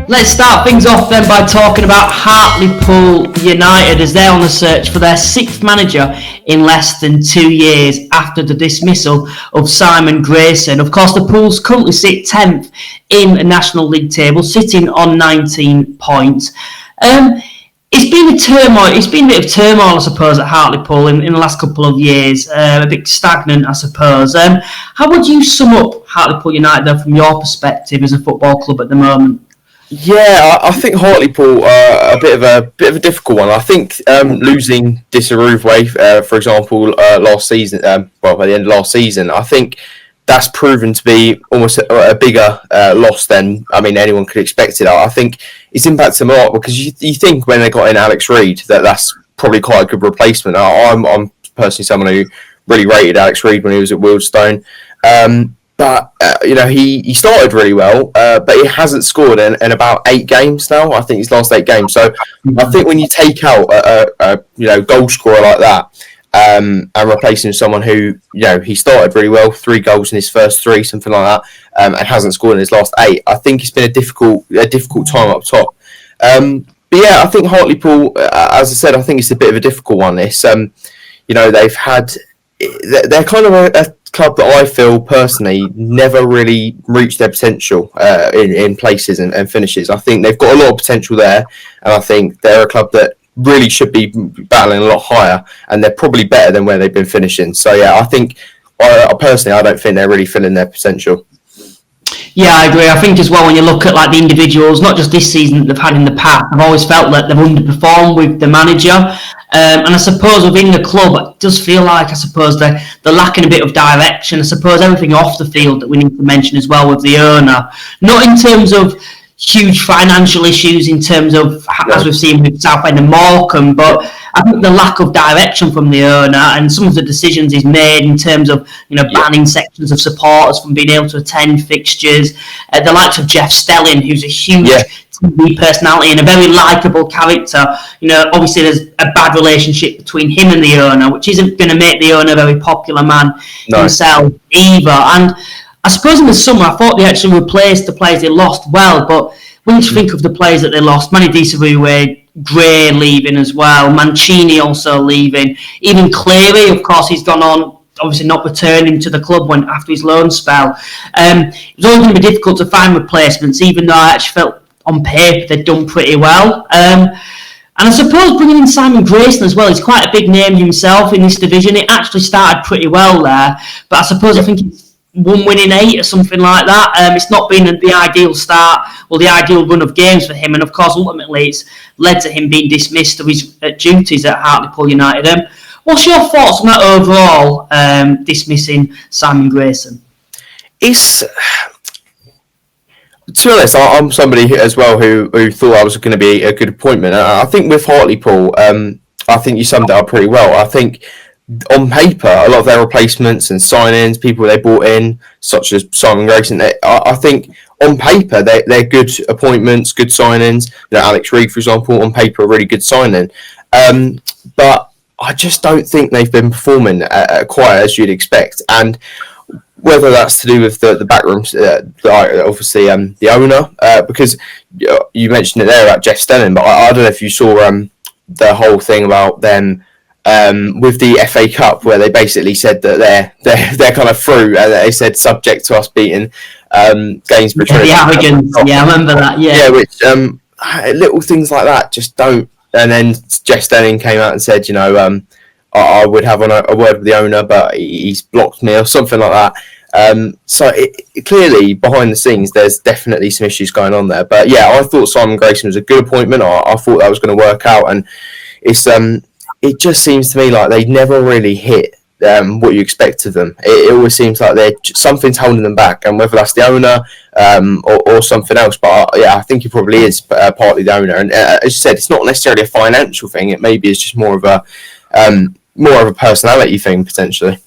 Let's start things off then by talking about Hartlepool United, as they're on the search for their sixth manager in less than 2 years after the dismissal of Simon Grayson. Of course, the Pools currently sit 10th in the National League table, sitting on 19 points. It's been a bit of turmoil, I suppose, at Hartlepool in the last couple of years. A bit stagnant, I suppose. How would you sum up Hartlepool United, though, from your perspective as a football club at the moment? Yeah, I think Hartlepool are a bit of a difficult one. I think losing Disaruvwe, for example, last season, by the end of last season, I think that's proven to be almost a bigger loss than anyone could expect it. I think it's impacted them a lot because you think when they got in Alex Reid that's probably quite a good replacement. I'm personally someone who really rated Alex Reid when he was at Wealdstone. But he started really well, but he hasn't scored in about 8 games now. I think his last 8 games. So I think when you take out a goal scorer like that and replace him with someone who he started really well, 3 goals in his first 3, something like that, and hasn't scored in his last 8. I think it's been a difficult time up top. But yeah, I think Hartlepool, as I said, I think it's a bit of a difficult one. It's they've had. They're kind of a club that I feel personally never really reached their potential in places and finishes. I think they've got a lot of potential there, and I think they're a club that really should be battling a lot higher, and they're probably better than where they've been finishing. So yeah, I think I don't think they're really filling their potential. Yeah, I agree. I think as well when you look at the individuals, not just this season that they've had in the past, I've always felt that they've underperformed with the manager. And I suppose within the club, it does feel like, they're lacking a bit of direction. I suppose everything off the field that we need to mention as well with the owner. Not in terms of huge financial issues, in terms of, as we've seen with Southend and Morecambe, but I think the lack of direction from the owner and some of the decisions he's made in terms of, banning sections of supporters from being able to attend fixtures. The likes of Jeff Stelling, who's a huge TV personality and a very likeable character. Obviously there's a bad relationship between him and the owner, which isn't going to make the owner a very popular man himself either. And I suppose in the summer, I thought they actually replaced the players they lost well, but when you think of the players that they lost, Manny Disaruvwe, Gray leaving as well, Mancini also leaving, even Cleary, of course, he's gone on, obviously not returning to the club after his loan spell. It was always going to be difficult to find replacements, even though I actually felt on paper they'd done pretty well. And I suppose bringing in Simon Grayson as well, he's quite a big name himself in this division. It actually started pretty well there, but I suppose I think it's 1 win in 8 or something like that. It's not been the ideal start or the ideal run of games for him, and of course ultimately it's led to him being dismissed of his duties at Hartlepool United. What's your thoughts on that overall, dismissing Simon Grayson? To be honest, I'm somebody as well who thought I was going to be a good appointment. I think with Hartlepool, I think you summed it up pretty well. I think on paper, a lot of their replacements and signings, people they brought in, such as Simon Grayson, I think on paper they're good appointments, good signings. Alex Reid, for example, on paper a really good signing. But I just don't think they've been performing quite as you'd expect. And whether that's to do with the backrooms, obviously the owner, because you mentioned it there about Jeff Stelling, but I don't know if you saw the whole thing about them with the FA Cup, where they basically said that they're kind of through, and they said subject to us beating Gainsborough. The arrogance, I remember that. Yeah, which little things like that just don't. And then Jeff Stelling came out and said, I would have a word with the owner, but he's blocked me or something like that. So clearly behind the scenes, there's definitely some issues going on there. But yeah, I thought Simon Grayson was a good appointment. I thought that was going to work out, and it's it just seems to me like they never really hit what you expect of them. It always seems like something's holding them back, and whether that's the owner or something else. But I think it probably is partly the owner. And as you said, it's not necessarily a financial thing. It maybe is just more of a personality thing potentially.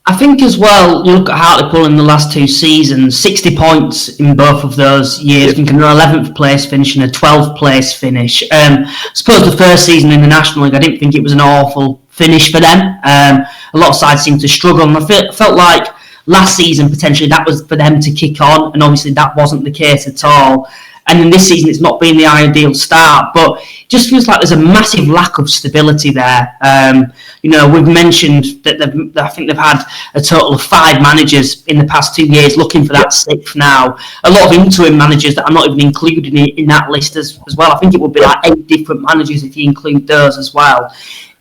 I think as well, you look at Hartlepool in the last 2 seasons, 60 points in both of those years, thinking an 11th place finish and a 12th place finish. I suppose the first season in the National League, I didn't think it was an awful finish for them. A lot of sides seemed to struggle, and I felt like last season potentially that was for them to kick on, and obviously that wasn't the case at all. and then this season it's not been the ideal start, but it just feels like there's a massive lack of stability there. We've mentioned that I think they've had a total of 5 managers in the past 2 years, looking for that 6th now. A lot of interim managers that are not even included in that list as well. I think it would be like 8 different managers if you include those as well.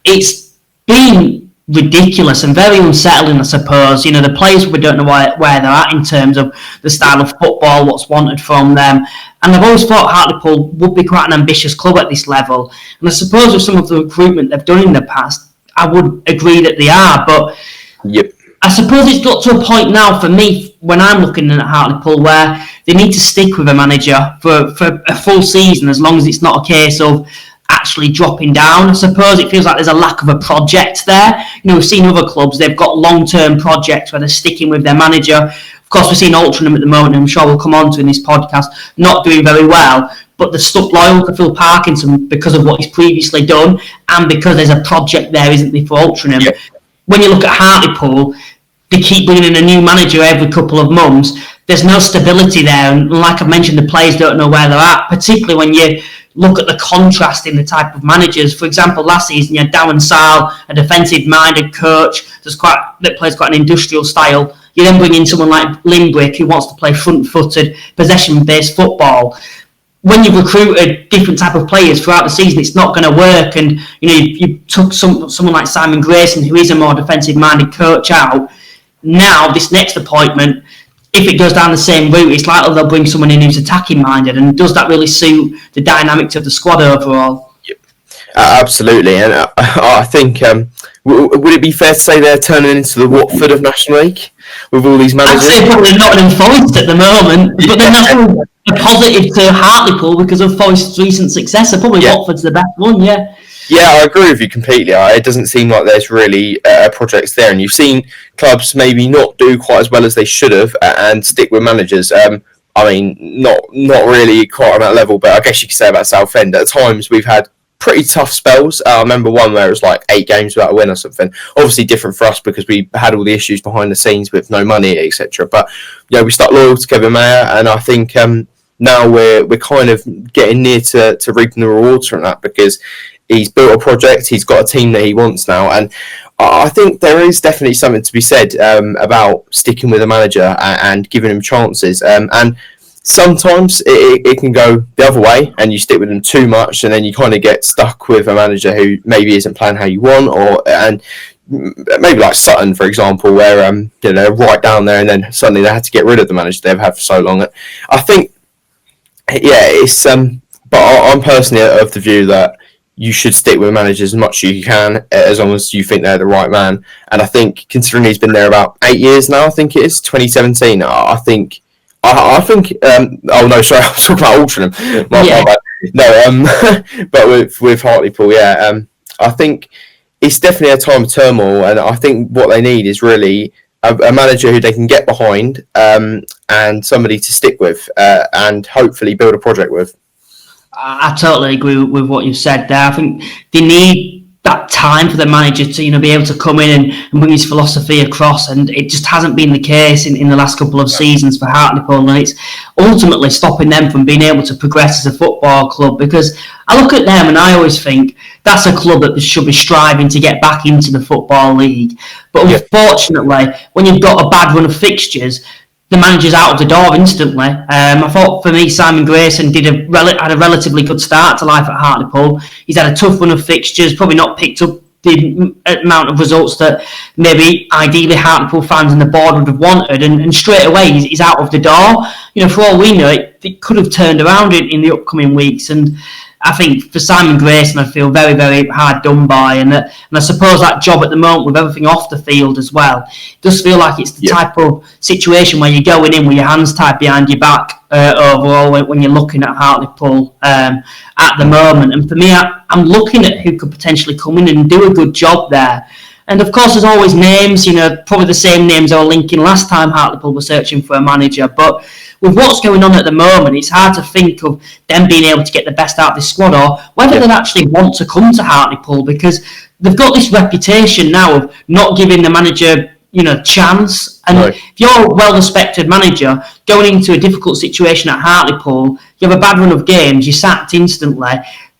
It's been ridiculous and very unsettling, I suppose. The players, we don't know where they're at in terms of the style of football, what's wanted from them. And I've always thought Hartlepool would be quite an ambitious club at this level. And I suppose with some of the recruitment they've done in the past, I would agree that they are. But I suppose it's got to a point now for me, when I'm looking at Hartlepool, where they need to stick with a manager for a full season, as long as it's not a case of actually dropping down. I suppose it feels like there's a lack of a project there. We've seen other clubs, they've got long-term projects where they're sticking with their manager. Of course, we're seeing Altrincham at the moment, and I'm sure we'll come on to in this podcast, not doing very well, but they're stuck loyal to Phil Parkisnon because of what he's previously done, and because there's a project there, isn't there, for Altrincham. Yeah. When you look at Hartlepool, they keep bringing in a new manager every couple of months. There's no stability there, and like I've mentioned, the players don't know where they're at, particularly when you look at the contrast in the type of managers. For example, last season you had Carlsile, a defensive-minded coach that plays quite an industrial style. You then bring in someone like Midweek, who wants to play front-footed, possession-based football. When you've recruited different type of players throughout the season, it's not going to work. And you took someone like Simon Grayson, who is a more defensive-minded coach, out. Now, this next appointment, if it goes down the same route, it's likely they'll bring someone in who's attacking-minded. And does that really suit the dynamics of the squad overall? Yep. Absolutely. And I think, would it be fair to say they're turning into the Watford of National League with all these managers? I'd say probably Nottingham Forest at the moment. But then that's a positive to Hartlepool because of Forest's recent success. So probably Watford's the best one, yeah. Yeah, I agree with you completely. It doesn't seem like there's really projects there, and you've seen clubs maybe not do quite as well as they should have and stick with managers. Not really quite on that level, but I guess you could say about Southend. At times, we've had pretty tough spells. I remember one where it was like 8 games without a win or something. Obviously different for us because we had all the issues behind the scenes with no money, etc. But we stuck loyal to Kevin Mayer, and I think now we're kind of getting near to reaping the rewards from that, because he's built a project, he's got a team that he wants now, and I think there is definitely something to be said about sticking with a manager and giving him chances. And sometimes it can go the other way, and you stick with them too much, and then you kind of get stuck with a manager who maybe isn't playing how you want, and maybe like Sutton, for example, where they're right down there, and then suddenly they had to get rid of the manager they've had for so long. I think, it's but I'm personally of the view that you should stick with managers as much as you can, as long as you think they're the right man. And I think, considering he's been there about 8 years now, I think it is 2017. I think. Oh no, sorry, I was talking about Altrincham. My bad. No, but with Hartlepool, I think it's definitely a time of turmoil, and I think what they need is really a manager who they can get behind, and somebody to stick with, and hopefully build a project with. I totally agree with what you said there. I think they need that time for the manager to be able to come in and bring his philosophy across, and it just hasn't been the case in the last couple of seasons for Hartlepool, and it's ultimately stopping them from being able to progress as a football club. Because I look at them and I always think that's a club that should be striving to get back into the Football League, but unfortunately when you've got a bad run of fixtures, the manager's out of the door instantly. I thought, for me, Simon Grayson had a relatively good start to life at Hartlepool. He's had a tough run of fixtures, probably not picked up the amount of results that maybe ideally Hartlepool fans and the board would have wanted, and straight away he's out of the door. For all we know, it could have turned around in the upcoming weeks, and I think for Simon Grayson, I feel very, very hard done by, and I suppose that job at the moment with everything off the field as well, it does feel like it's the type of situation where you're going in with your hands tied behind your back overall when you're looking at Hartlepool at the moment. And for me, I'm looking at who could potentially come in and do a good job there. And of course, there's always names, probably the same names I were linking last time Hartlepool were searching for a manager. But with what's going on at the moment, it's hard to think of them being able to get the best out of this squad, or whether they'd actually want to come to Hartlepool, because they've got this reputation now of not giving the manager chance. And if you're a well-respected manager going into a difficult situation at Hartlepool, you have a bad run of games, you're sacked instantly,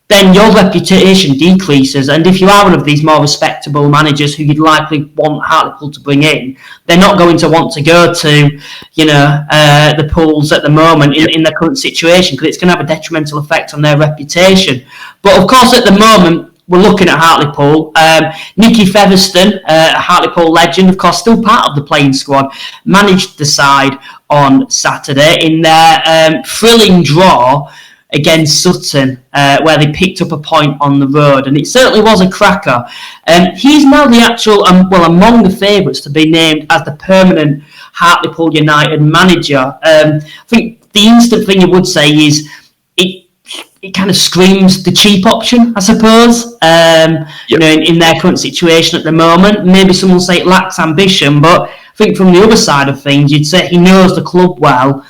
then your reputation decreases. And if you are one of these more respectable managers who you'd likely want Hartlepool to bring in, they're not going to want to go to, the pools at the moment in their current situation, because it's going to have a detrimental effect on their reputation. But of course, at the moment, we're looking at Hartlepool. Nicky Featherstone, a Hartlepool legend, of course, still part of the playing squad, managed the side on Saturday in their thrilling draw against Sutton, where they picked up a point on the road, and it certainly was a cracker. He's now the actual, among the favourites to be named as the permanent Hartlepool United manager. I think the instant thing you would say is it kind of screams the cheap option, I suppose. In their current situation at the moment, maybe someone will say it lacks ambition, but I think from the other side of things, you'd say he knows the club well.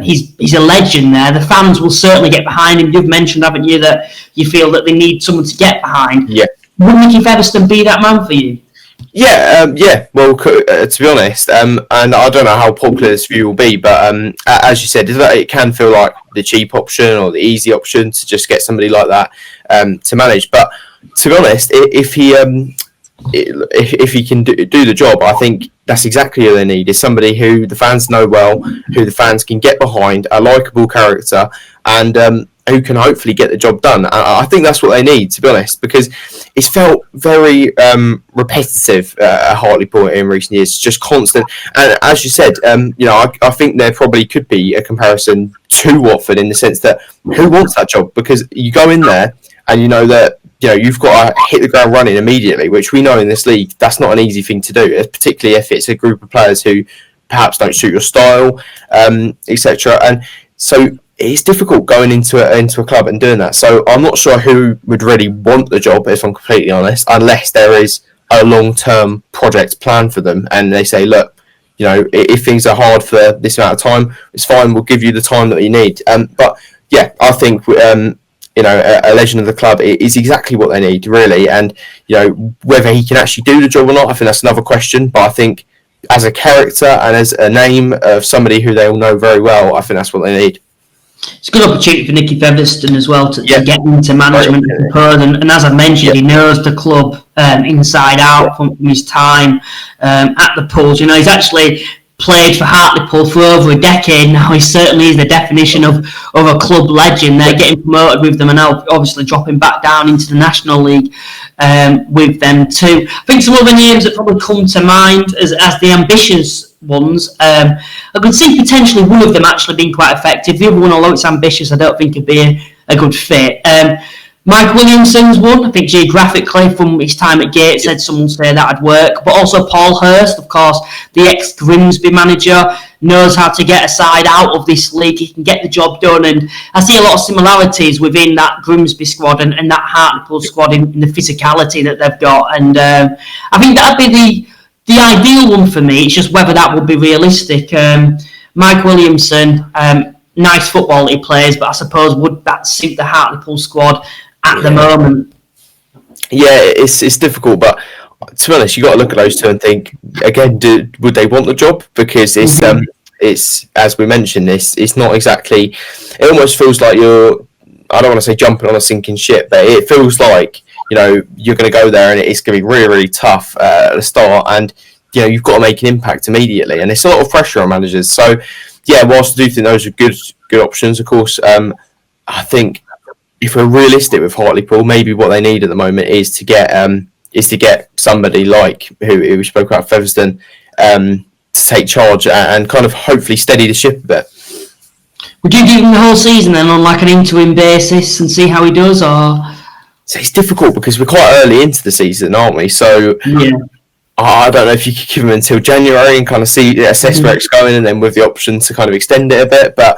He's a legend there. The fans will certainly get behind him. You've mentioned, haven't you, that you feel that they need someone to get behind. Yeah. Would Nicky Featherstone be that man for you? Yeah. Well, to be honest, and I don't know how popular this view will be, but as you said, it can feel like the cheap option or the easy option to just get somebody like that to manage. But to be honest, if he can do the job, I think that's exactly who they need. Is somebody who the fans know well, who the fans can get behind, a likeable character, and who can hopefully get the job done. I think that's what they need, to be honest, because it's felt very repetitive at Hartlepool in recent years, just constant. And as you said, I think there probably could be a comparison to Watford in the sense that who wants that job? Because you go in there and you know that you've got to hit the ground running immediately, which we know in this league that's not an easy thing to do, particularly if it's a group of players who perhaps don't suit your style, etc. And so it's difficult going into a club and doing that. So I'm not sure who would really want the job, if I'm completely honest, unless there is a long-term project plan for them and they say, look, if things are hard for this amount of time, it's fine, we'll give you the time that you need. But yeah, I think a legend of the club is exactly what they need, really. And whether he can actually do the job or not, I think that's another question. But I think as a character and as a name of somebody who they all know very well, I think that's what they need. It's a good opportunity for Nicky Featherstone as well to get into management, I suppose. And as I mentioned, he knows the club inside out from his time at the Pools. He's actually played for Hartlepool for over a decade now. He certainly is the definition of a club legend. They're getting promoted with them and now obviously dropping back down into the National League with them too. I think some other names that probably come to mind as the ambitious ones, I could see potentially one of them actually being quite effective. The other one, although it's ambitious, I don't think it'd be a good fit. Mike Williamson's one, I think geographically from his time at Gateshead, someone say that'd work. But also Paul Hurst, of course, the ex-Grimsby manager, knows how to get a side out of this league. He can get the job done, and I see a lot of similarities within that Grimsby squad and that Hartlepool squad in the physicality that they've got. And I think that'd be the ideal one for me. It's just whether that would be realistic. Mike Williamson, nice football he plays, but I suppose would that suit the Hartlepool squad at the moment? Yeah, it's difficult, but to be honest, you got to look at those two and think again. Would they want the job? Because it's as we mentioned, it's not exactly. It almost feels like you're. I don't want to say jumping on a sinking ship, but it feels like you're going to go there and it's going to be really, really tough at the start, and you've got to make an impact immediately, and it's a lot of pressure on managers. So yeah, whilst I do think those are good options, of course, I think if we're realistic with Hartlepool, maybe what they need at the moment is to get somebody like who we spoke about, Featherstone, to take charge and kind of hopefully steady the ship a bit. Would you give him the whole season then on like an interim basis and see how he does, or? So it's difficult because we're quite early into the season, aren't we? So yeah. I don't know if you could give him until January and kind of assess where it's going, and then with the option to kind of extend it a bit. But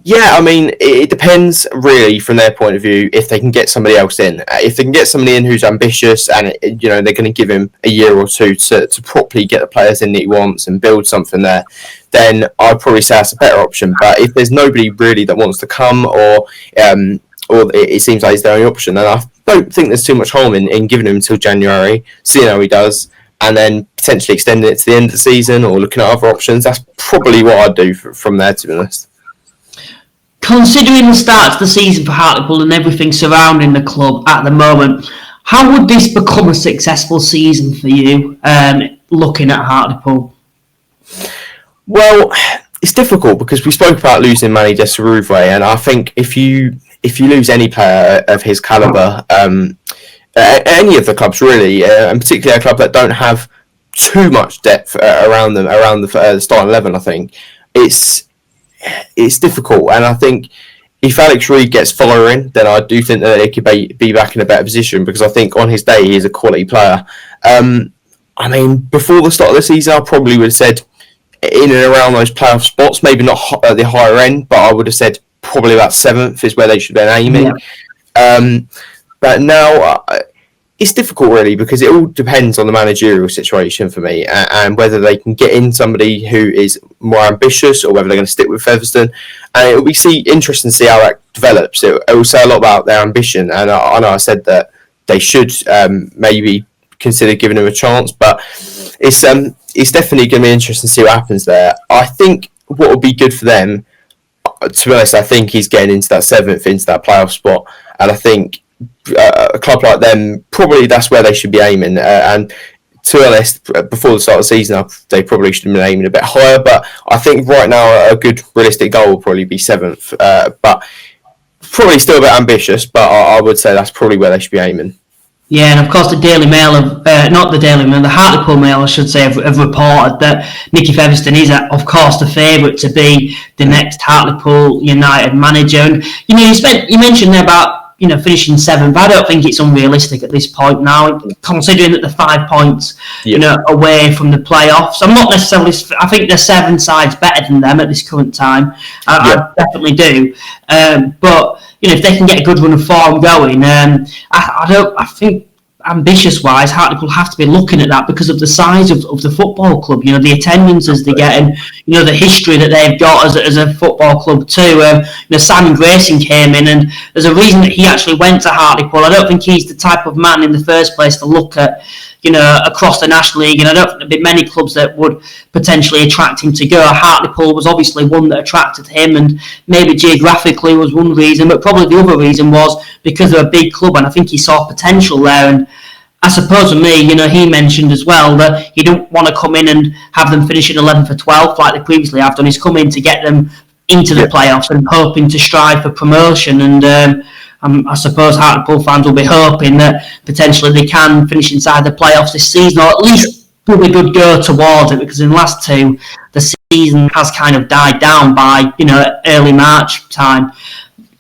yeah, I mean, it depends really from their point of view if they can get somebody else in. If they can get somebody in who's ambitious and they're going to give him a year or two to properly get the players in that he wants and build something there, then I'd probably say that's a better option. But if there's nobody really that wants to come, or it seems like it's the only option, and I don't think there's too much harm in giving him until January, seeing how he does, and then potentially extending it to the end of the season or looking at other options. That's probably what I'd do from there, to be honest. considering the start of the season for Hartlepool and everything surrounding the club at the moment, how would this become a successful season for you, looking at Hartlepool? Well, it's difficult because we spoke about losing Manny Desarouve, and I think if you lose any player of his calibre, any of the clubs really, and particularly a club that don't have too much depth around them, around the starting 11, I think it's difficult. And I think if Alex Reid gets following, then I do think that they could be back in a better position, because I think on his day he is a quality player. I mean, before the start of the season, I probably would have said in and around those playoff spots, maybe not at the higher end, but I would have said probably about 7th is where they should have been aiming. Yeah. But now it's difficult really, because it all depends on the managerial situation for me, and whether they can get in somebody who is more ambitious, or whether they're going to stick with Featherstone. And it will be interesting to see how that develops. It will say a lot about their ambition, and I know I said that they should maybe consider giving him a chance, but it's definitely going to be interesting to see what happens there. I think what would be good for them, to be honest, I think he's getting into that 7th, into that playoff spot, and I think a club like them, probably that's where they should be aiming. And to be honest, before the start of the season, they probably should have been aiming a bit higher. But I think right now a good realistic goal will probably be 7th. But probably still a bit ambitious. But I would say that's probably where they should be aiming. Yeah, and of course the Daily Mail, the Hartlepool Mail, I should say, have reported that Mickey Featherstone is, of course, the favourite to be the next Hartlepool United manager. And you mentioned there about finishing 7th. I don't think it's unrealistic at this point now, considering that the 5 points, away from the playoffs. I'm not necessarily. I think the 7 side's better than them at this current time. I definitely do. But if they can get a good run of form going, I think ambitious-wise, Hartlepool have to be looking at that because of the size of the football club. The attendances they get, and the history that they've got as a football club too. Simon Grayson came in, and there's a reason that he actually went to Hartlepool. I don't think he's the type of man in the first place to look at across the National League, and I don't think there'd be many clubs that would potentially attract him to go. Hartlepool was obviously one that attracted him, and maybe geographically was one reason, but probably the other reason was because they're a big club, and I think he saw potential there. And I suppose for me, he mentioned as well that he don't want to come in and have them finishing 11th or 12th like they previously have done. He's come in to get them into the playoffs and hoping to strive for promotion. And I suppose Hartlepool fans will be hoping that potentially they can finish inside the playoffs this season, or at least do a good go towards it, because in the last 2, the season has kind of died down by early March time.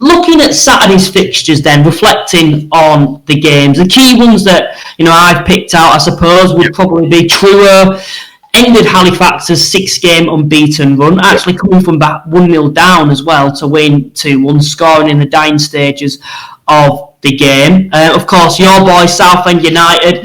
Looking at Saturday's fixtures then, reflecting on the games, the key ones that I've picked out, I suppose, would probably be Truro ended Halifax's 6-game unbeaten run, actually coming from back 1-0 down as well to win 2-1, scoring in the dying stages of the game. Of course, your boy Southend United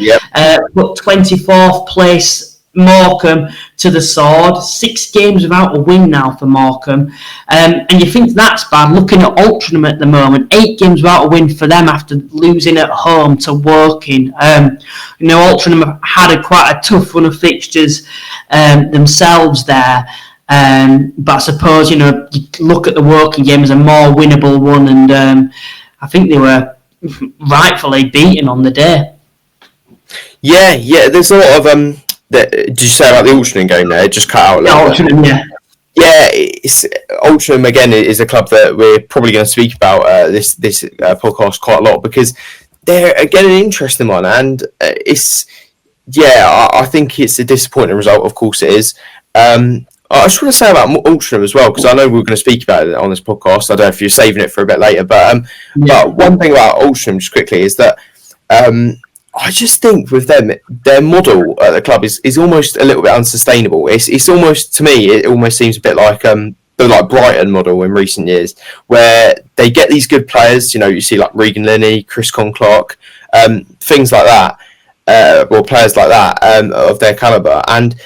put 24th place Morecambe to the sword. 6 games without a win now for Morecambe. And you think that's bad. Looking at Altrincham at the moment, 8 games without a win for them after losing at home to Woking. Altrincham have had quite a tough run of fixtures themselves there. But I suppose, you look at the Woking game as a more winnable one, and I think they were rightfully beaten on the day. Yeah, there's a lot of... did you say about the Altrincham game there? It just cut out a little bit. Altrincham, yeah. Yeah, Altrincham, again, is a club that we're probably going to speak about this podcast quite a lot, because they're, again, an interesting one. And I think it's a disappointing result, of course it is. I just want to say about Altrincham as well, because I know we're going to speak about it on this podcast. I don't know if you're saving it for a bit later. But one thing about Altrincham, just quickly, is that... I just think with them, their model at the club is almost a little bit unsustainable. It's almost, to me, it almost seems a bit like Brighton model in recent years, where they get these good players. You see like Regan Linney, Chris Clark, things like that, or players like that of their calibre, and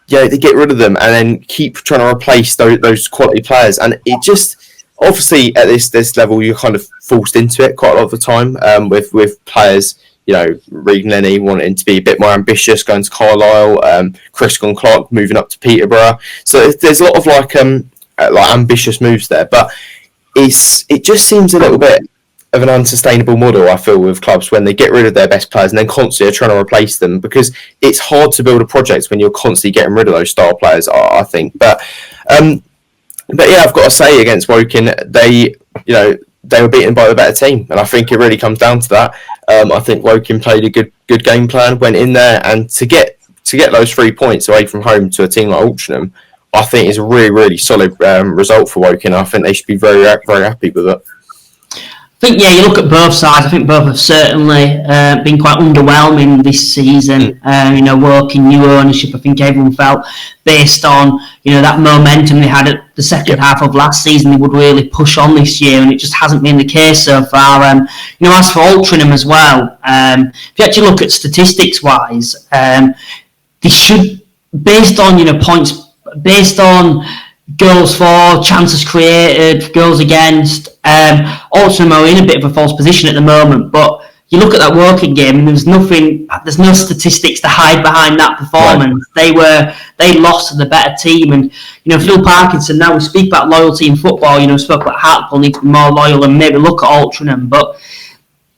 they get rid of them and then keep trying to replace those quality players, and it just. Obviously, at this level, you're kind of forced into it quite a lot of the time with players. Regan Linney wanting to be a bit more ambitious, going to Carlisle, Chris Clark moving up to Peterborough. So there's a lot of like ambitious moves there. But it just seems a little bit of an unsustainable model, I feel, with clubs when they get rid of their best players and then constantly are trying to replace them, because it's hard to build a project when you're constantly getting rid of those star players, I think. But yeah, I've got to say, against Woking, they were beaten by the better team, and I think it really comes down to that. I think Woking played a good game plan, went in there, and to get those 3 points away from home to a team like Altrincham, I think is a really, really solid result for Woking. I think they should be very, very happy with it. I think, you look at both sides. I think both have certainly been quite underwhelming this season. Woking, new ownership, I think everyone felt, based on that momentum they had at the second half of last season, they would really push on this year, and it just hasn't been the case so far. As for Altrincham as well, if you actually look at statistics-wise, they should, based on points, based on goals for, chances created, goals against, Altrincham are in a bit of a false position at the moment, but you look at that Woking game and there's no statistics to hide behind that performance. Right. They lost to the better team, and Phil Parkisnon, now we speak about loyalty in football, spoke about Hartlepool need to be more loyal and maybe look at Altrincham, but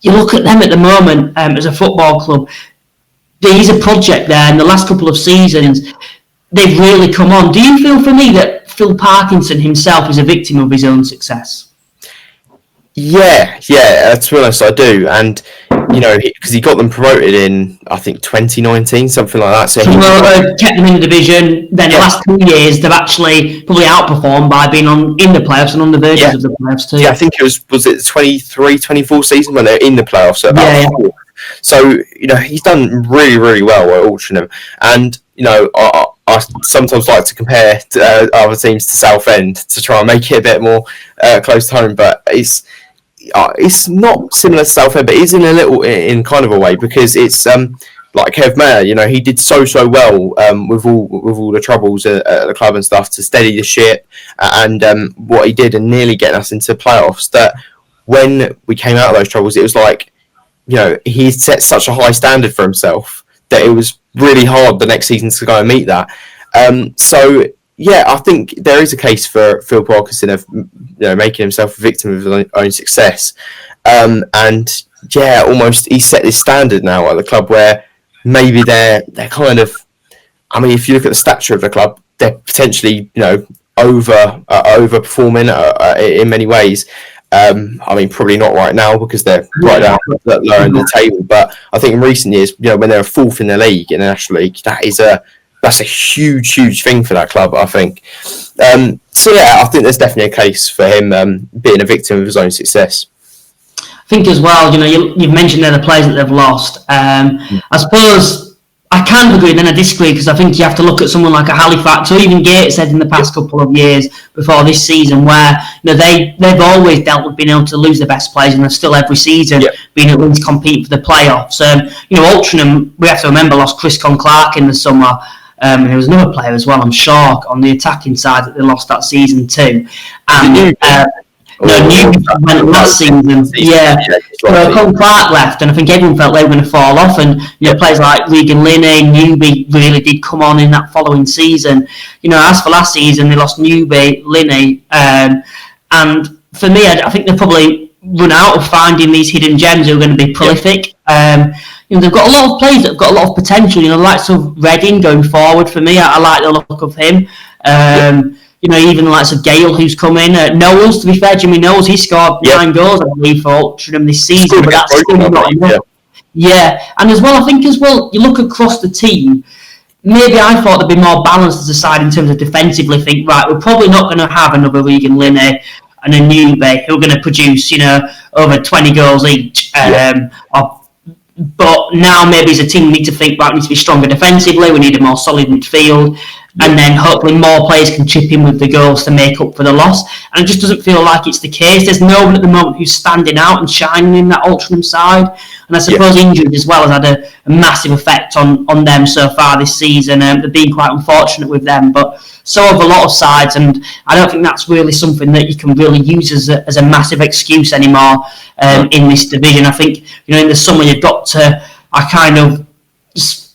you look at them at the moment as a football club, there is a project there. In the last couple of seasons, they've really come on. Do you feel, for me, that Phil Parkisnon himself is a victim of his own success? Yeah, to be honest, I do. And, because he got them promoted in, I think, 2019, something like that. So kept them in the division. Then the last 2 years, they've actually probably outperformed by being in the playoffs and on the verges of the playoffs too. Yeah, I think it was it the 23-24 season when they were in the playoffs? So, he's done really, really well at Altrincham. And, I sometimes like to compare other teams to Southend to try and make it a bit more close to home, but it's not similar to Southend, but it is in kind of a way, because it's like Kev Mayer, he did so well with all the troubles at the club and stuff to steady the ship, and what he did and nearly getting us into playoffs, that when we came out of those troubles, it was like, he set such a high standard for himself that it was really hard the next season to go and meet that. I think there is a case for Phil Parkisnon of making himself a victim of his own success, almost he set this standard now at the club where maybe they're kind of, I mean, if you look at the stature of the club, they're potentially overperforming in many ways. I mean, probably not right now because they're right down lower in the table. But I think in recent years, when they're fourth in the league, in the National League, that's a huge thing for that club, I think. I think there's definitely a case for him being a victim of his own success. I think as well, you've mentioned there the players that they've lost. I suppose I can agree, then I disagree, because I think you have to look at someone like a Halifax or even Gateshead in the past couple of years before this season, where they've always dealt with being able to lose their best players, and they're still every season being able to compete for the playoffs. Altrincham, we have to remember, lost Chris Clark in the summer. And there was another player as well, I'm sure, on the attacking side that they lost that season too. And Newby went last season. Con Clark left, and I think everyone felt they were going to fall off. And players like Regan Linney, Newby really did come on in that following season. As for last season, they lost Newby, Linney, and for me, I think they've probably run out of finding these hidden gems who are going to be prolific. They've got a lot of players that have got a lot of potential. The likes of Redding going forward, for me, I like the look of him. Even the likes of Gale, who's come in. Knowles, to be fair, Jimmy Knowles, he scored 9 goals, I believe, for Altrincham this season, but that's still not enough. And as well, I think as well, you look across the team, maybe I thought they'd be more balanced as a side in terms of defensively. Think, right, we're probably not going to have another Regan Linney and a Newby who are going to produce, over 20 goals each. But now maybe as a team we need to think, right, we need to be stronger defensively, we need a more solid midfield, and then hopefully more players can chip in with the goals to make up for the loss. And it just doesn't feel like it's the case. There's no one at the moment who's standing out and shining in that Altrincham side. And I suppose injuries as well has had a massive effect on them so far this season. They've been quite unfortunate with them, but so have a lot of sides, and I don't think that's really something that you can really use as a massive excuse anymore in this division. I think in the summer you've got to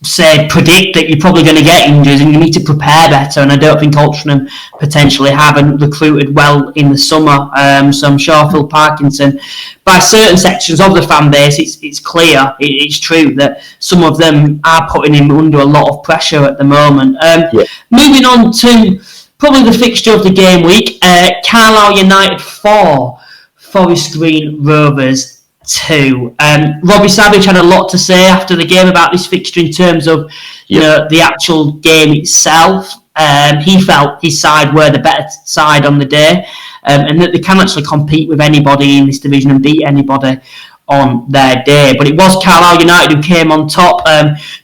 say predict that you're probably going to get injuries and you need to prepare better, and I don't think Altrincham potentially haven't recruited well in the summer, so I'm sure Phil Parkisnon, by certain sections of the fan base, it's clear, it's true that some of them are putting him under a lot of pressure at the moment. Moving on to probably the fixture of the game week, Carlisle United 4, Forest Green Rovers 2. Robbie Savage had a lot to say after the game about this fixture in terms of the actual game itself. He felt his side were the better side on the day, and that they can actually compete with anybody in this division and beat anybody on their day. But it was Carlisle United who came on top.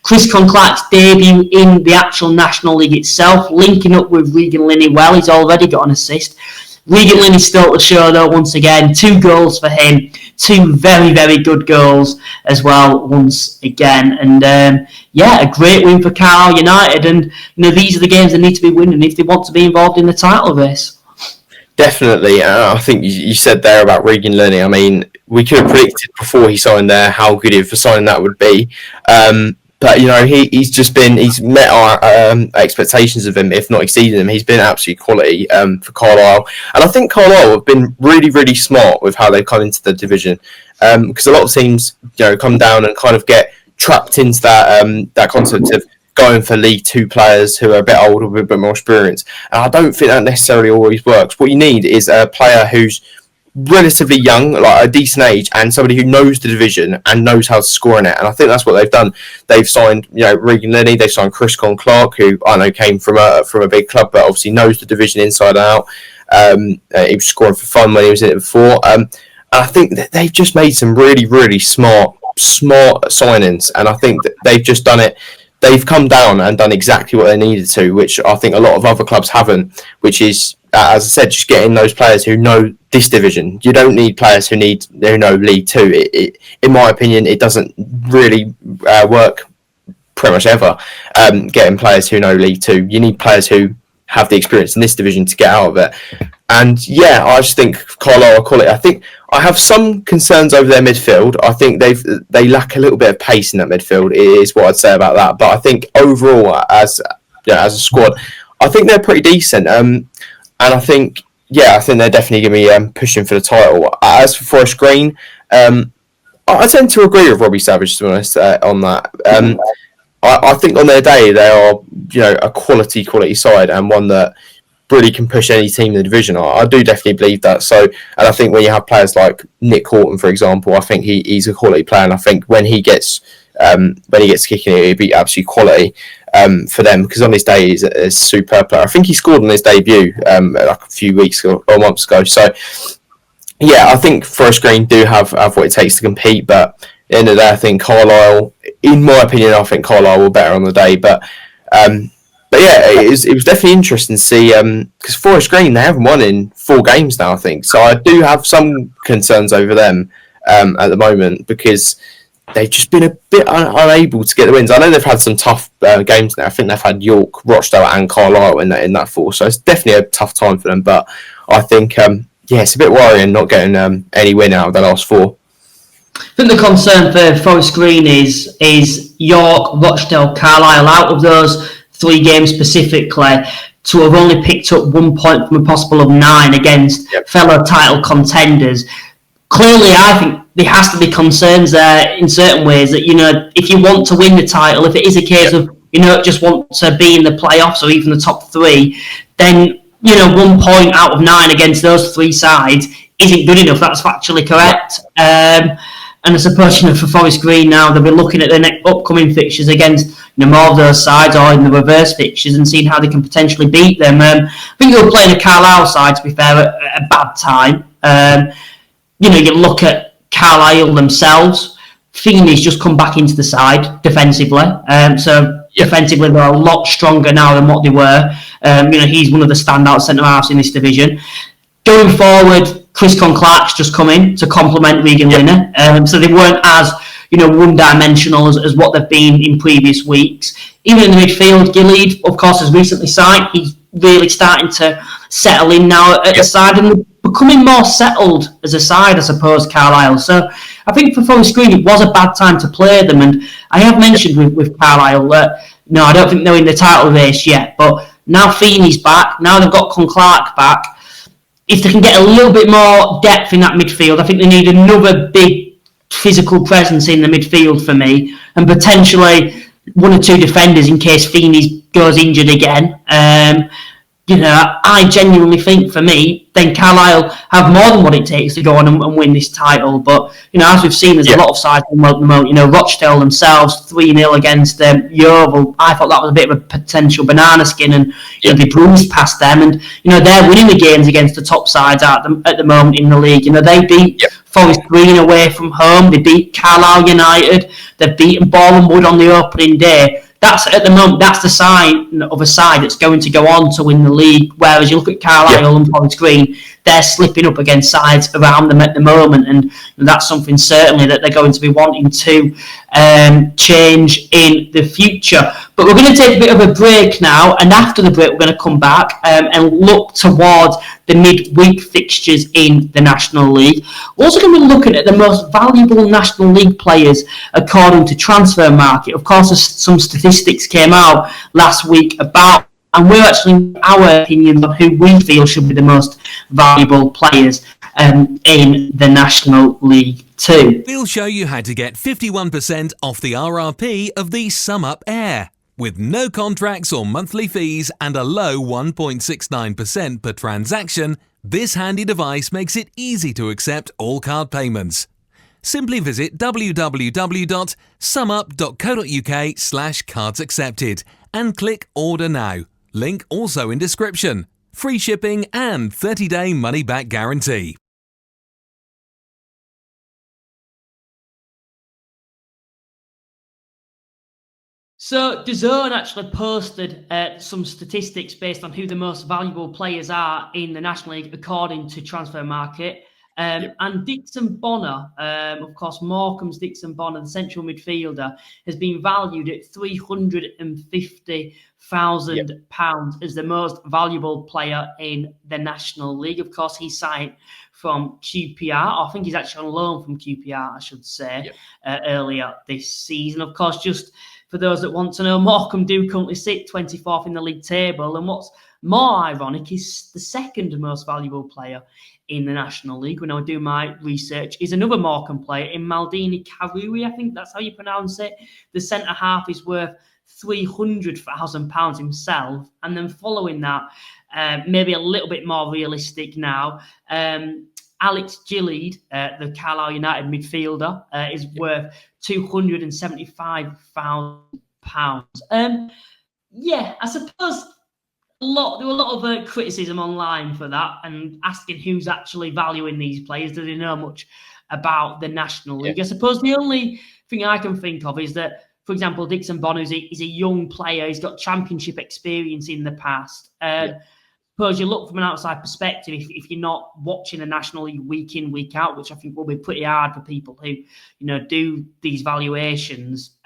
Chris Clark's debut in the actual National League itself, linking up with Regan Linney well. He's already got an assist. Regan Linney stole the show though once again. 2 goals for him. 2 very, very good goals as well once again. And a great win for Carlisle United. And these are the games they need to be winning if they want to be involved in the title race. Definitely. I think you said there about Regan Linney. I mean, we could have predicted before he signed there how good of a signing that would be. But he's met our expectations of him, if not exceeded them. He's been absolute quality for Carlisle, and I think Carlisle have been really, really smart with how they've come into the division. Because a lot of teams, come down and kind of get trapped into that concept of going for League Two players who are a bit older with a bit more experience. And I don't think that necessarily always works. What you need is a player who's relatively young, like a decent age, and somebody who knows the division and knows how to score in it. And I think that's what they've done. They've signed, Regan Linney. They've signed Chris Clark, who I know came from a big club, but obviously knows the division inside and out. He was scoring for fun when he was in it before. And I think that they've just made some really, really smart signings, and I think that they've just done it. They've come down and done exactly what they needed to, which I think a lot of other clubs haven't, which is, as I said, just getting those players who know this division. You don't need players who know League Two. In my opinion, it doesn't really work pretty much ever, getting players who know League Two. You need players who have the experience in this division to get out of it. And I just think Carlisle are quality. I think I have some concerns over their midfield. I think they lack a little bit of pace in that midfield, is what I'd say about that. But I think overall, as a squad, I think they're pretty decent. And I think they're definitely going to be pushing for the title. As for Forest Green, I tend to agree with Robbie Savage, to be honest, on that. I think on their day they are, a quality side, and one that really can push any team in the division. I do definitely believe that. So, and I think when you have players like Nick Horton, for example, I think he's a quality player, and I think when he gets kicking, it'll be absolute quality for them, because on his day he's a superb player. I think he scored on his debut like a few weeks or months ago. So, I think Forest Green do have what it takes to compete, but at the end of the day, I think Carlisle, in my opinion, Carlisle were better on the day. But it was definitely interesting to see, because Forest Green, they haven't won in 4 games now, I think. So I do have some concerns over them at the moment, because they've just been a bit unable to get the wins. I know they've had some tough games now. I think they've had York, Rochdale and Carlisle in that 4. So it's definitely a tough time for them. But I think, it's a bit worrying not getting any win out of the last 4. I think the concern for Forest Green is York, Rochdale, Carlisle, out of those 3 games specifically, to have only picked up 1 point from a possible of 9 against fellow title contenders. Clearly, I think there has to be concerns there in certain ways that, if you want to win the title, if it is a case of, just want to be in the playoffs or even the top 3, then, 1 point out of 9 against those 3 sides isn't good enough. That's factually correct. And I suppose, for Forest Green now, they'll be looking at the next upcoming fixtures against more of those sides, or in the reverse fixtures, and seeing how they can potentially beat them. I think they were playing a Carlisle side, to be fair, at a bad time. You look at Carlisle themselves. Feeney's just come back into the side defensively. Defensively, they're a lot stronger now than what they were. He's one of the standout centre-halves in this division. Going forward, Chris Clark's just come in to complement Regan Linney. So they weren't as one-dimensional as what they've been in previous weeks. Even in the midfield, Gilead, of course, has recently signed. He's really starting to settle in now at the side, and becoming more settled as a side, I suppose, Carlisle. So I think for Forest Green it was a bad time to play them, and I have mentioned with Carlisle that no, I don't think they're in the title race yet, but now Feeney's back, now they've got Clark back. If they can get a little bit more depth in that midfield, I think they need another big physical presence in the midfield for me, and potentially one or two defenders in case Feeney goes injured again. I genuinely think for me, then Carlisle have more than what it takes to go on and win this title. But, as we've seen, there's a lot of sides at the moment. Rochdale themselves, 3-0 against Yeovil. I thought that was a bit of a potential banana skin, and they bruised past them. And, they're winning the games against the top sides at the moment in the league. They beat Forest Green away from home. They beat Carlisle United. They've beaten Boreham Bwood on the opening day. That's at the moment. That's the sign of a side that's going to go on to win the league. Whereas you look at Carlisle and Forest Green, they're slipping up against sides around them at the moment, and that's something certainly that they're going to be wanting to change in the future. But we're going to take a bit of a break now, and after the break, we're going to come back and look towards the midweek fixtures in the National League. We're also going to be looking at the most valuable National League players according to Transfer Market. Of course, some statistics came out last week about, and we're actually our opinions on who we feel should be the most valuable players in the National League too. We'll show you how to get 51% off the RRP of the Sum Up Air. With no contracts or monthly fees and a low 1.69% per transaction, this handy device makes it easy to accept all card payments. Simply visit www.sumup.co.uk/cards accepted and click Order Now. Link also in description. Free shipping and 30-day money-back guarantee. So, DAZN actually posted some statistics based on who the most valuable players are in the National League according to Transfer Market. And Dixon Bonner, of course, Morecambe's Dixon Bonner, the central midfielder, has been valued at £350,000 as the most valuable player in the National League. Of course, he signed from QPR, or I think he's actually on loan from QPR, I should say, earlier this season. Of course, just for those that want to know, Morecambe do currently sit 24th in the league table, and what's more ironic is the second most valuable player in the National League, when I do my research, is another Morecambe player in Maldini Karui, I think that's how you pronounce it. The centre-half is worth £300,000 himself, and then following that, maybe a little bit more realistic now, Alex Gillard, the Carlisle United midfielder, is worth £275,000. I suppose there were a lot of criticism online for that, and asking who's actually valuing these players. Do they know much about the National League? I suppose the only thing I can think of is that, for example, Dixon Bonner is a young player. He's got championship experience in the past. Suppose you look from an outside perspective, if you're not watching the National League week in, week out, which I think will be pretty hard for people who, do these valuations,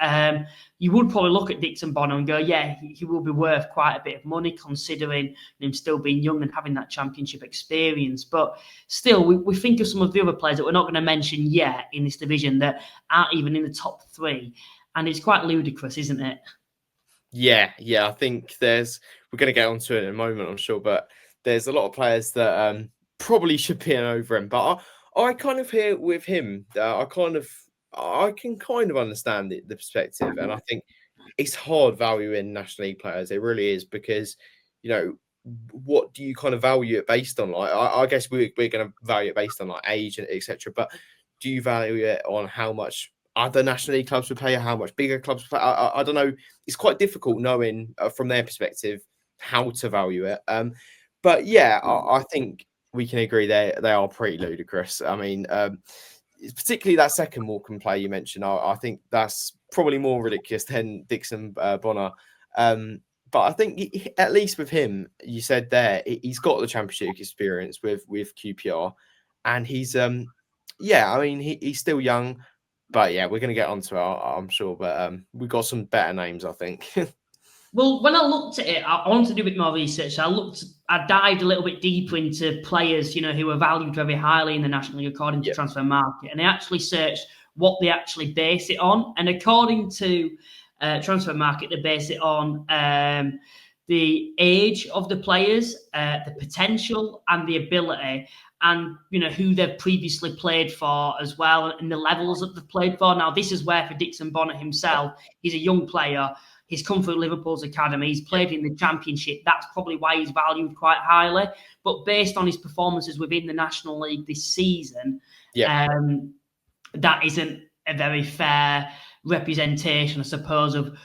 you would probably look at Dixon Bonner and go, he will be worth quite a bit of money, considering him still being young and having that championship experience. But still, we think of some of the other players that we're not going to mention yet in this division that aren't even in the top three. And it's quite ludicrous, isn't it? Yeah, I think we're going to get onto it in a moment, I'm sure, but there's a lot of players that probably should be over him. But I kind of hear with him, I can kind of understand the perspective, and I think it's hard valuing National League players. It really is, because what do you kind of value it based on? Like, I guess we're going to value it based on like age and etc. But do you value it on how much other National League clubs would pay, or how much bigger clubs would pay? I don't know. It's quite difficult knowing from their perspective how to value it. But yeah, I think we can agree they are pretty ludicrous. I mean, particularly that second Morecambe player you mentioned, I think that's probably more ridiculous than Dixon Bonner. But I think at least with him, you said there, he's got the championship experience with QPR, and he's he's still young. But yeah, we're going to get onto it, I'm sure. But we've got some better names, I think. Well, when I looked at it, I wanted to do a bit more research. I dived a little bit deeper into players, who are valued very highly in the National League according to Transfer Market, and I actually searched what they actually base it on. And according to Transfer Market, they base it on the age of the players, the potential, and the ability, and who they've previously played for as well, and the levels that they've played for. Now, this is where for Dixon Bonnet himself, he's a young player. He's come through Liverpool's academy. He's played in the Championship. That's probably why he's valued quite highly. But based on his performances within the National League this season, that isn't a very fair representation, I suppose, of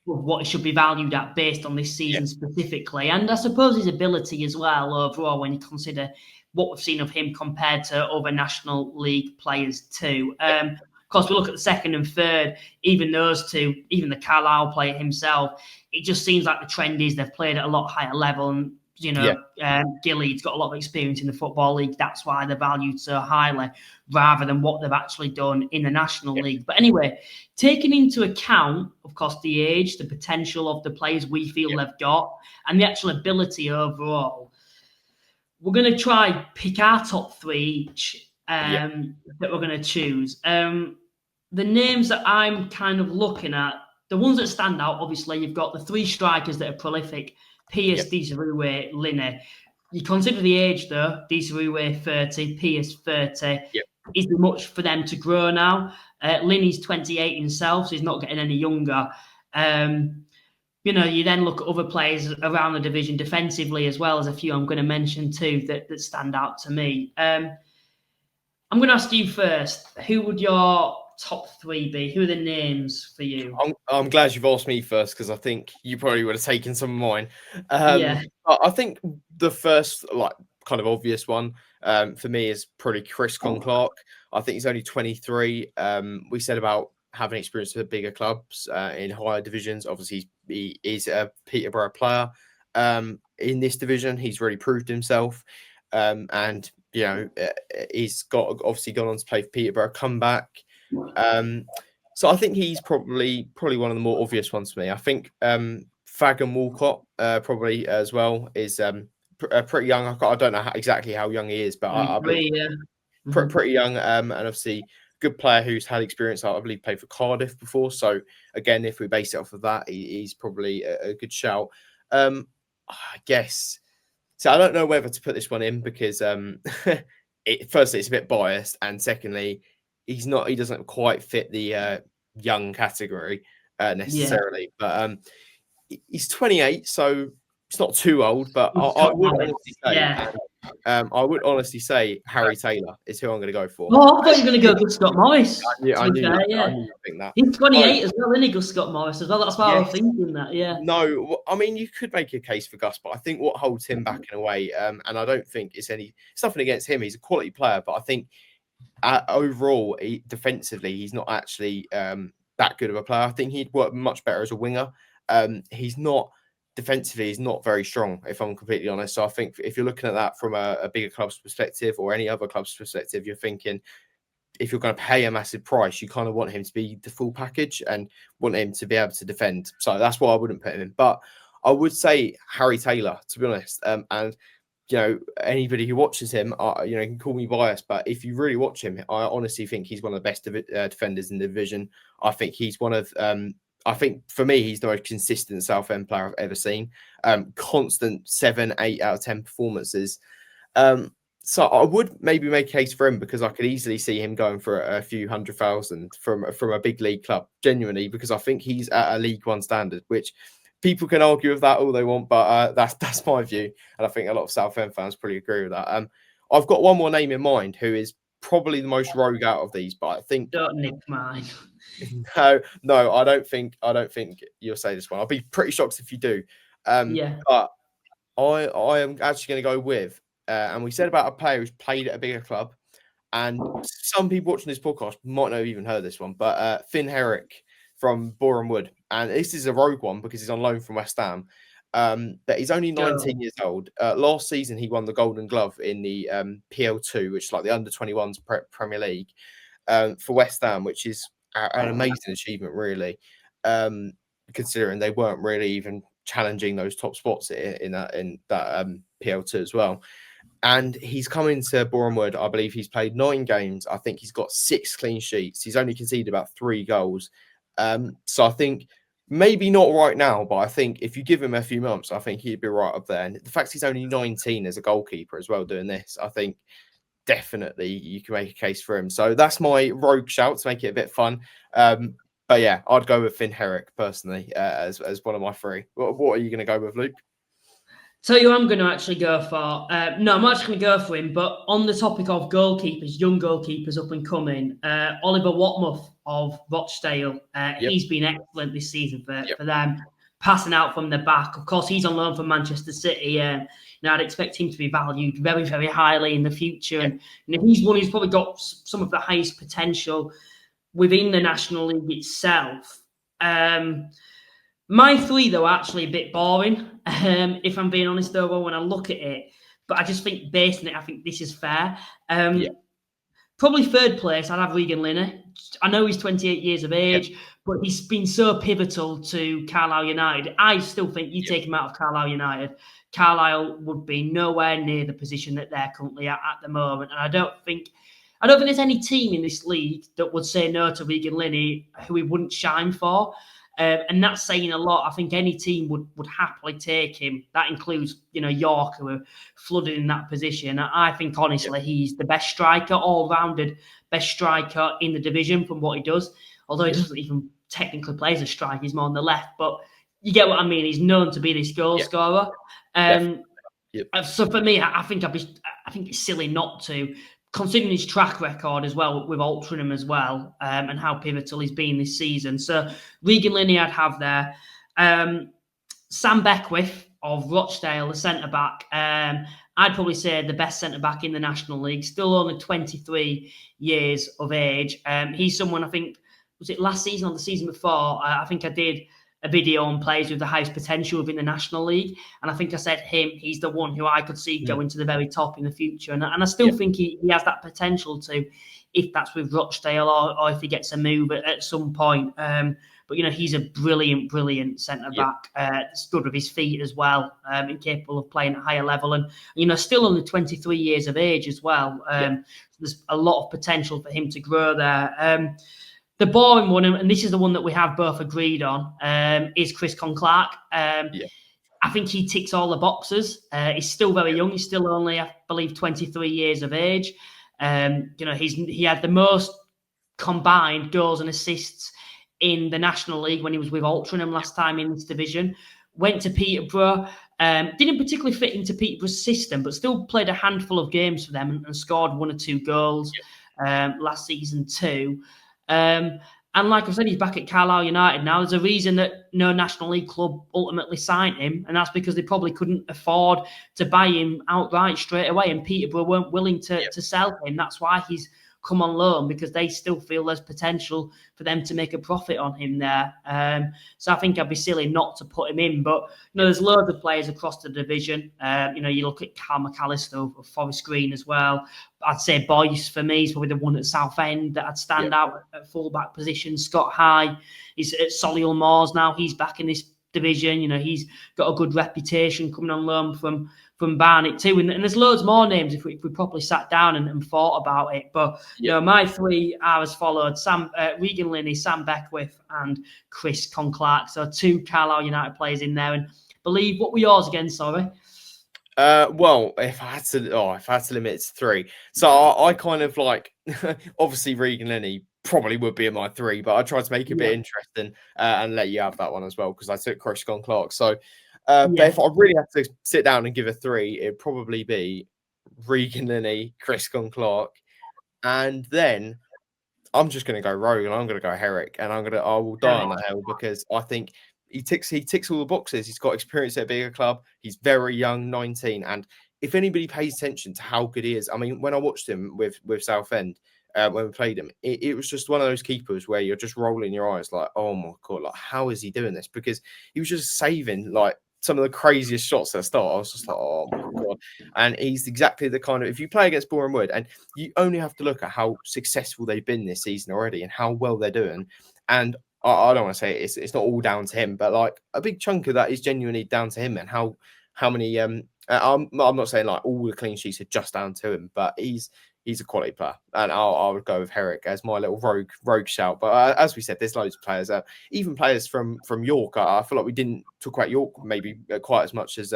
what it should be valued at based on this season specifically. And I suppose his ability as well overall, when you consider what we've seen of him compared to other National League players too. Of course, we look at the second and third, even those two, even the Carlisle player himself, it just seems like the trend is they've played at a lot higher level. And, Gilly's got a lot of experience in the Football League. That's why they're valued so highly, rather than what they've actually done in the National League. But anyway, taking into account, of course, the age, the potential of the players we feel they've got, and the actual ability overall, we're going to try pick our top three each that we're going to choose. The names that I'm kind of looking at, the ones that stand out, obviously, you've got the three strikers that are prolific, Pierce, Desirue, Linney. You consider the age, though, Desirue 30, Pierce 30. Is there much for them to grow now? Linney's 28 himself, so he's not getting any younger. You then look at other players around the division defensively as well, as a few I'm going to mention too that stand out to me. I'm going to ask you first. Who would your top three be? Who are the names for you? I'm glad you've asked me first, because I think you probably would have taken some of mine. I think the first, kind of obvious one for me is probably Chris Clark. I think he's only 23. We said about having experience with bigger clubs in higher divisions. Obviously, he is a Peterborough player. In this division, he's really proved himself. And he's obviously gone on to play for Peterborough, come back. So I think he's probably one of the more obvious ones for me. I think Fagan Walcott probably as well is pretty young. I don't know exactly how young he is, but I believe pretty young. And obviously good player who's had experience. I believe played for Cardiff before. So again, if we base it off of that, he's probably a good shout. I guess. So I don't know whether to put this one in because firstly it's a bit biased, and secondly he doesn't quite fit the young category necessarily. But he's 28, so it's not too old. But I would honestly say Harry Taylor is who I'm going to go for. Oh, I thought you were going to go with Scott Morris. I knew you think that. He's 28 as well, isn't he, Gus Scott Morris as well? That's why I was thinking that, No, I mean, you could make a case for Gus, but I think what holds him back in a way, and I don't think it's nothing against him. He's a quality player, but I think overall, defensively, he's not actually that good of a player. I think he'd work much better as a winger. He's not... Defensively, he's not very strong, if I'm completely honest. So I think if you're looking at that from a bigger club's perspective or any other club's perspective, you're thinking if you're going to pay a massive price, you kind of want him to be the full package and want him to be able to defend. So that's why I wouldn't put him in. But I would say Harry Taylor, to be honest. And anybody who watches him, can call me biased, but if you really watch him, I honestly think he's one of the best defenders in the division. I think he's one of I think for me, he's the most consistent Southend player I've ever seen. Constant 7, 8 out of 10 performances. So I would maybe make a case for him because I could easily see him going for a few 100,000 from a big league club, genuinely, because I think he's at a League One standard, which people can argue with that all they want, but that's my view. And I think a lot of Southend fans probably agree with that. I've got one more name in mind who is probably the most rogue out of these, but I think... Don't nick mine. No, I don't think you'll say this one. I'll be pretty shocked if you do. But I am actually going to go with, and we said about a player who's played at a bigger club, and some people watching this podcast might not have even heard this one, but Finn Herrick from Boreham Wood, and this is a rogue one because he's on loan from West Ham. But he's only 19 years old. Last season, he won the Golden Glove in the PL2, which is like the under-21s Premier League for West Ham, which is an amazing achievement, really, considering they weren't really even challenging those top spots in that PL2 as well. And he's come into Boreham Wood. I believe he's played 9 games. I think he's got 6 clean sheets. He's only conceded about 3 goals. So I think maybe not right now, but I think if you give him a few months, I think he'd be right up there. And the fact he's only 19 as a goalkeeper as well doing this, I think definitely you can make a case for him. So that's my rogue shout to make it a bit fun. But yeah, I'd go with Finn Herrick personally as one of my 3. What are you going to go with, Luke? Tell you, I'm going to actually go for. No, I'm actually going to go for him. But on the topic of goalkeepers, young goalkeepers up and coming, Oliver Watmuth of Rochdale, he's been excellent this season for them, passing out from the back. Of course, he's on loan from Manchester City. I'd expect him to be valued very, very highly in the future. And he's one who's probably got some of the highest potential within the National League itself. My 3, though, are actually a bit boring, if I'm being honest, though, when I look at it. But I just think, based on it, I think this is fair. Probably 3rd place, I'd have Regan Linney. I know he's 28 years of age, but he's been so pivotal to Carlisle United. I still think you take him out of Carlisle United, Carlisle would be nowhere near the position that they're currently at the moment. And I don't think there's any team in this league that would say no to Regan Linney who he wouldn't shine for. And that's saying a lot. I think any team would happily take him. That includes, York, who are flooded in that position. I think, honestly, he's the best striker, all-rounded best striker in the division from what he does. Although he doesn't even technically play as a striker, he's more on the left. But you get what I mean. He's known to be this goal scorer. So for me, I think it's silly not to, considering his track record as well with Altrincham as well, and how pivotal he's been this season. So Regan Linney I'd have there. Sam Beckwith of Rochdale, the centre-back, I'd probably say the best centre-back in the National League, still only 23 years of age. He's someone, I think, was it last season or the season before? I think I did a video on players with the highest potential within the National League. And I think I said he's the one who I could see going to the very top in the future. And I still think he has that potential to, if that's with Rochdale or if he gets a move at some point. But, he's a brilliant centre-back. It's good with his feet as well, and capable of playing at a higher level. And, still only 23 years of age as well. So there's a lot of potential for him to grow there. The boring one, and this is the one that we have both agreed on, is Chris Conclark. I think he ticks all the boxes. He's still very young. He's still only, I believe, 23 years of age. He had the most combined goals and assists in the National League when he was with Altrincham last time in this division. Went to Peterborough. Didn't particularly fit into Peterborough's system, but still played a handful of games for them and scored 1 or 2 goals last season too. And like I said, he's back at Carlisle United now. There's a reason that no National League club ultimately signed him, and that's because they probably couldn't afford to buy him outright straight away, and Peterborough weren't willing to sell him. That's why he's come on loan, because they still feel there's potential for them to make a profit on him there. So I think I'd be silly not to put him in. But there's loads of players across the division. You look at Carl McAllister of Forest Green as well. I'd say Boyce for me is probably the one at Southend that I'd stand out at fullback position. Scott High is at Solihull Moors now. He's back in this division. He's got a good reputation coming on loan from Barnet too. And there's loads more names if we properly sat down and thought about it. But, my 3 are as followed: Regan Linney, Sam Beckwith and Chris Conclark. So 2 Carlisle United players in there. And believe, what were yours again, sorry? Well, if I had to limit it to 3. So I kind of like, obviously Regan Linney probably would be in my 3, but I tried to make it a bit interesting and let you have that one as well, because I took Chris Conclark. So but if I really had to sit down and give a 3, it'd probably be Regan Linney, Chris Conclark, and then I'm just going to go rogue and I'm going to go Herrick, and I will die on that hill, because I think he ticks all the boxes. He's got experience at a bigger club. He's very young, 19, and if anybody pays attention to how good he is, I mean, when I watched him with Southend, when we played him, it was just one of those keepers where you're just rolling your eyes like, oh my God, like, how is he doing this? Because he was just saving like some of the craziest shots at the start. I was just like, oh my God. And he's exactly the kind of, if you play against Boreham Wood, and you only have to look at how successful they've been this season already and how well they're doing. And I don't want to say it's not all down to him, but like a big chunk of that is genuinely down to him and how many. I'm not saying like all the clean sheets are just down to him, but he's a quality player, and I would go with Herrick as my little rogue shout. But as we said, there's loads of players, even players from York. I feel like we didn't talk about York maybe quite as much as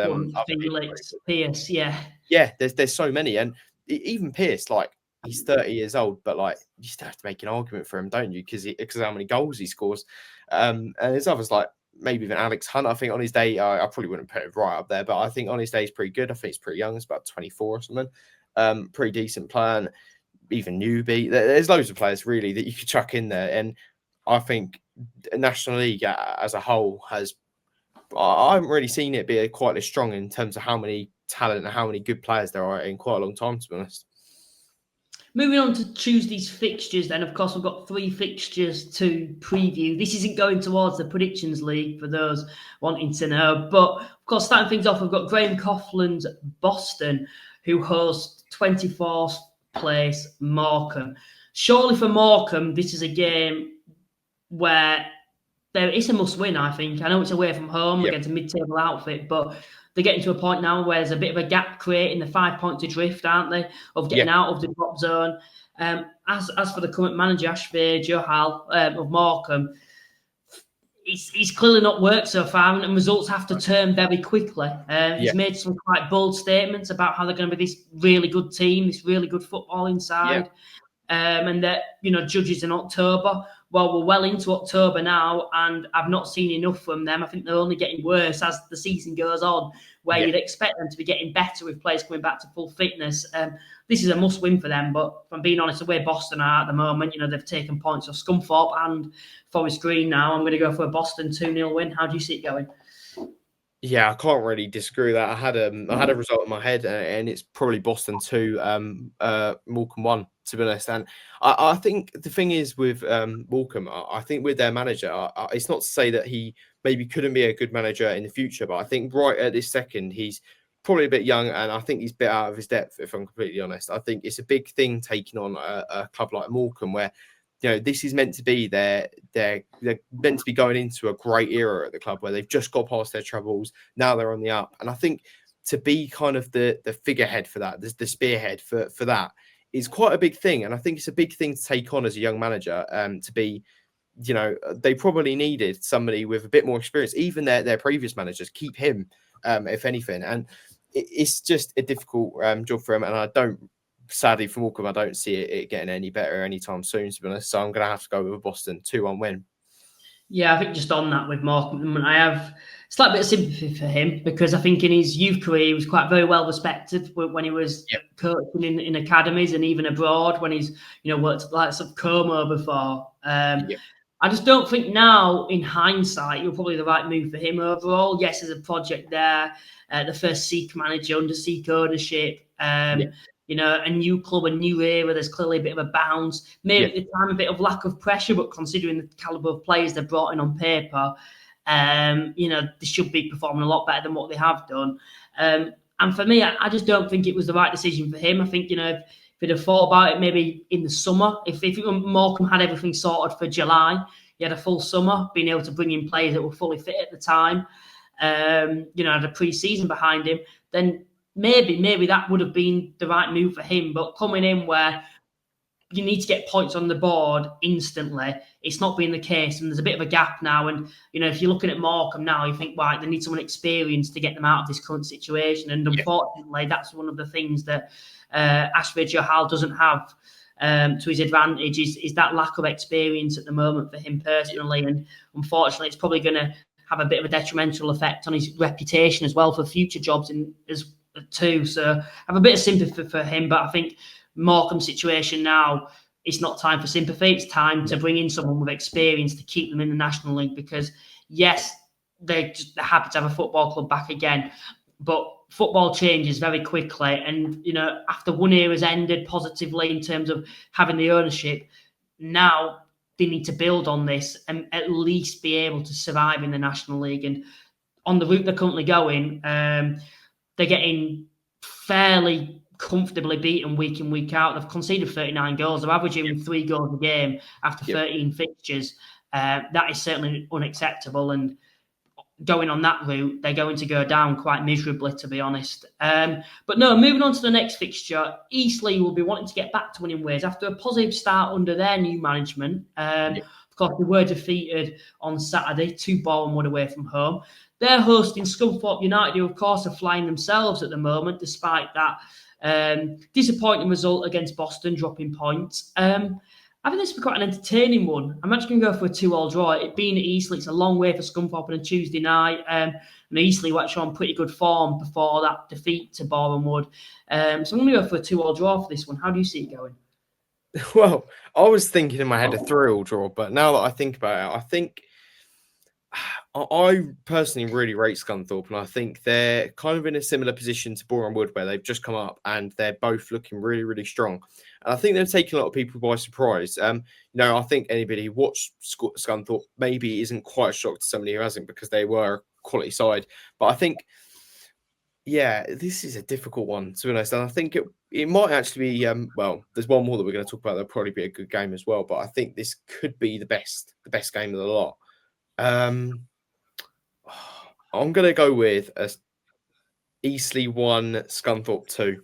Felix, Pierce, yeah. Yeah, there's so many, and even Pierce, like he's 30 years old, but like you still have to make an argument for him, don't you? Because of how many goals he scores. And there's others like maybe even Alex Hunt. I think on his day, I probably wouldn't put it right up there, but I think on his day he's pretty good. I think he's pretty young. He's about 24 or something. Pretty decent player. And even newbie. There's loads of players really that you could chuck in there, and I think the National League as a whole has. I haven't really seen it be quite as strong in terms of how many talent and how many good players there are in quite a long time, to be honest. Moving on to Tuesday's fixtures, then, of course, we've got 3 fixtures to preview. This isn't going towards the Predictions League for those wanting to know. But, of course, starting things off, we've got Graham Coughlan's Boston, who host 24th place Morecambe. Surely for Morecambe, this is a game where it's a must-win, I think. I know it's away from home against a mid-table outfit, but they're getting to a point now where there's a bit of a gap creating the 5 points adrift, aren't they, of getting out of the drop zone. As for the current manager, Ashby Johal of Morecambe, it's clearly not worked so far, and results have to turn very quickly. He's made some quite bold statements about how they're going to be this really good team, this really good football inside, and that, judges in October. Well, we're well into October now, and I've not seen enough from them. I think they're only getting worse as the season goes on, where you'd expect them to be getting better with players coming back to full fitness. This is a must-win for them, but if I'm being honest, the way Boston are at the moment, they've taken points off Scunthorpe and Forest Green now. I'm going to go for a Boston 2-0 win. How do you see it going? Yeah, I can't really disagree with that. I had a result in my head, and it's probably Boston 2, Morecambe 1, to be honest. And I think the thing is with Morecambe, I think with their manager, it's not to say that he maybe couldn't be a good manager in the future, but I think right at this second, he's probably a bit young, and I think he's a bit out of his depth, if I'm completely honest. I think it's a big thing taking on a club like Morecambe, where this is meant to be they're meant to be going into a great era at the club where they've just got past their troubles. Now they're on the up. And I think to be kind of the figurehead for that, the spearhead for that is quite a big thing. And I think it's a big thing to take on as a young manager, to be, they probably needed somebody with a bit more experience. Even their previous managers keep him, if anything. And it's just a difficult job for him. And sadly for Morecambe, I don't see it getting any better anytime soon, to be honest. So I'm going to have to go with a Boston 2-1 win. Yeah, I think just on that with Morecambe, I have a slight bit of sympathy for him, because I think in his youth career he was quite very well respected when he was coaching in academies and even abroad, when he's worked at likes of Como before. I just don't think now, in hindsight, you're probably the right move for him overall. Yes, there's a project there, the first Sikh manager under Sikh ownership. A new club, a new era. There's clearly a bit of a bounce. Maybe at the time a bit of lack of pressure, but considering the calibre of players they've brought in on paper, they should be performing a lot better than what they have done. And for me, I just don't think it was the right decision for him. I think, if he'd have thought about it maybe in the summer, if Morecambe had everything sorted for July, he had a full summer, being able to bring in players that were fully fit at the time, had a pre-season behind him, then maybe that would have been the right move for him. But coming in where you need to get points on the board instantly, it's not been the case, and there's a bit of a gap now. And if you're looking at Morecambe now, you think, right, they need someone experienced to get them out of this current situation. And unfortunately, that's one of the things that Ashby Johal doesn't have to his advantage, is that lack of experience at the moment for him personally. And unfortunately, it's probably going to have a bit of a detrimental effect on his reputation as well for future jobs too. So I have a bit of sympathy for him, but I think Morecambe's situation now, it's not time for sympathy. It's time to bring in someone with experience to keep them in the National League, because yes, they're happy to have a football club back again, but football changes very quickly. And after one era's ended positively in terms of having the ownership, now they need to build on this and at least be able to survive in the National League. And on the route they're currently going, they're getting fairly comfortably beaten week in, week out. They've conceded 39 goals. They're averaging 3 goals a game after 13 fixtures. That is certainly unacceptable, and going on that route, they're going to go down quite miserably, to be honest. But no, moving on to the next fixture, Eastleigh will be wanting to get back to winning ways after a positive start under their new management. Of course, they were defeated on Saturday, 2 Boreham Wood away from home. They're hosting Scunthorpe United, who, of course, are flying themselves at the moment, despite that disappointing result against Boston, dropping points. I think this will be quite an entertaining one. I'm actually going to go for a 2-2 draw. It being at Eastleigh, it's a long way for Scunthorpe on a Tuesday night. And Eastleigh were actually on pretty good form before that defeat to Boreham Wood. So I'm going to go for a 2-2 draw for this one. How do you see it going? Well, I was thinking in my head a 3-3 draw, but now that I think about it, I think I personally really rate Scunthorpe, and I think they're kind of in a similar position to Boreham Wood, where they've just come up and they're both looking really, really strong. And I think they've taken a lot of people by surprise. I think anybody who watched Scunthorpe maybe isn't quite shocked to somebody who hasn't, because they were a quality side. But I think, this is a difficult one, to be honest. And I think it might actually be, there's one more that we're going to talk about. That'll probably be a good game as well. But I think this could be the best game of the lot. I'm going to go with a Eastleigh 1, Scunthorpe 2.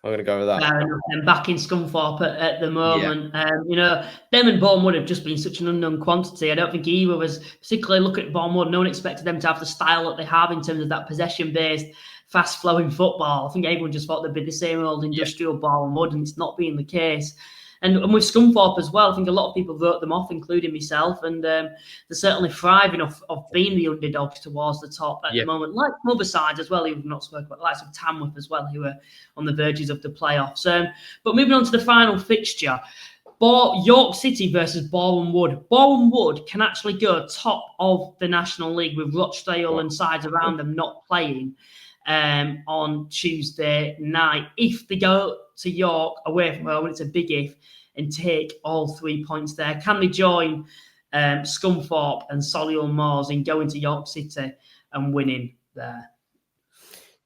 I'm going to go with that. And back in Scunthorpe at the moment. Them and Boreham Wood have just been such an unknown quantity. I don't think either was particularly looking at Boreham Wood. No one expected them to have the style that they have in terms of that possession-based, fast-flowing football. I think everyone just thought they'd be the same old industrial Boreham Wood, and it's not being the case. And with Scunthorpe as well, I think a lot of people wrote them off, including myself, and they're certainly thriving off being the underdogs towards the top at the moment, like other sides as well, who we've not spoken about, like some Tamworth as well, who are on the verges of the playoffs. But moving on to the final fixture, York City versus Boreham Wood. Boreham Wood can actually go top of the National League with Rochdale and sides around them not playing on Tuesday night. If they go to York away from home, and it's a big if, and take all 3 points there, can they join Scunthorpe and Solihull Moors in going to York City and winning there?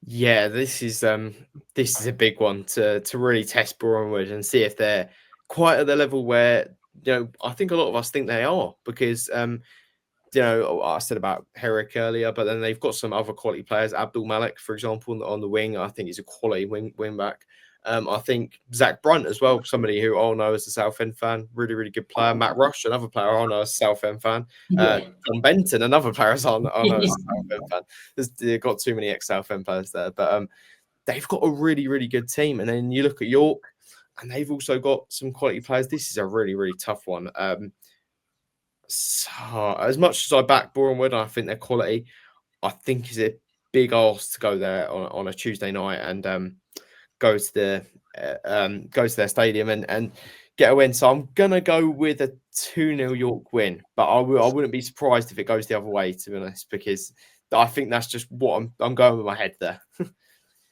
Yeah, this is a big one to really test Boreham Wood and see if they're quite at the level where I think a lot of us think they are, because I said about Herrick earlier, but then they've got some other quality players. Abdul Malik, for example, on the wing. I think he's a quality wing back. I think Zach Brunt as well, somebody who I know as a Southend fan, really, really good player. Matt Rush, another player I know as a Southend fan. John Benton, another player I know as a Southend fan. They've got too many ex-Southend players there, but they've got a really, really good team. And then you look at York, and they've also got some quality players. This is a really, really tough one. So as much as I back Boreham Wood, I think their quality, I think, is a big ask to go there on a Tuesday night and go to their stadium and get a win. So I'm gonna go with a 2-0 York win, but I wouldn't be surprised if it goes the other way, to be honest, because I think that's just what I'm going with my head there.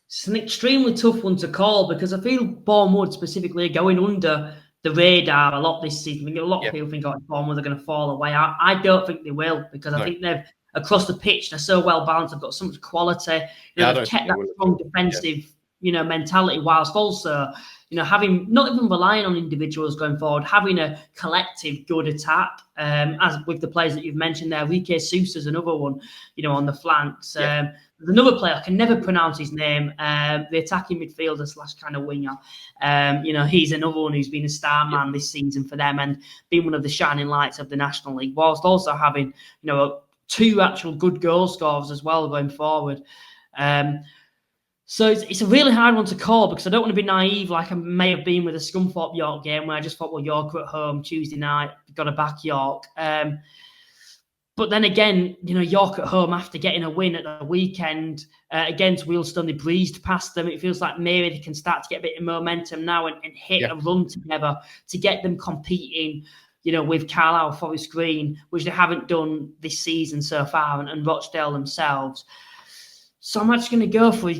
It's an extremely tough one to call, because I feel Boreham Wood specifically are going under the radar a lot this season. A lot of people think Boreham Wood are going to fall away. I don't think they will, because I think they've, across the pitch, they're so well balanced. They've got so much quality. They've kept that strong defensive mentality, whilst also having, not even relying on individuals going forward, having a collective good attack, as with the players that you've mentioned there. Rike Sousa's another one, on the flanks. There's another player, I can never pronounce his name, the attacking midfielder / kind of winger. He's another one who's been a star man this season for them and been one of the shining lights of the National League, whilst also having, 2 actual good goal scorers as well going forward. So it's a really hard one to call, because I don't want to be naive like I may have been with the Scunthorpe York game, where I just thought, well, York are at home Tuesday night, got to back York. But then again, York at home, after getting a win at the weekend against Wealdstone, they breezed past them. It feels like maybe they can start to get a bit of momentum now and hit a run together to get them competing, with Carlisle, Forest Green, which they haven't done this season so far, and Rochdale themselves. So I'm actually going to go for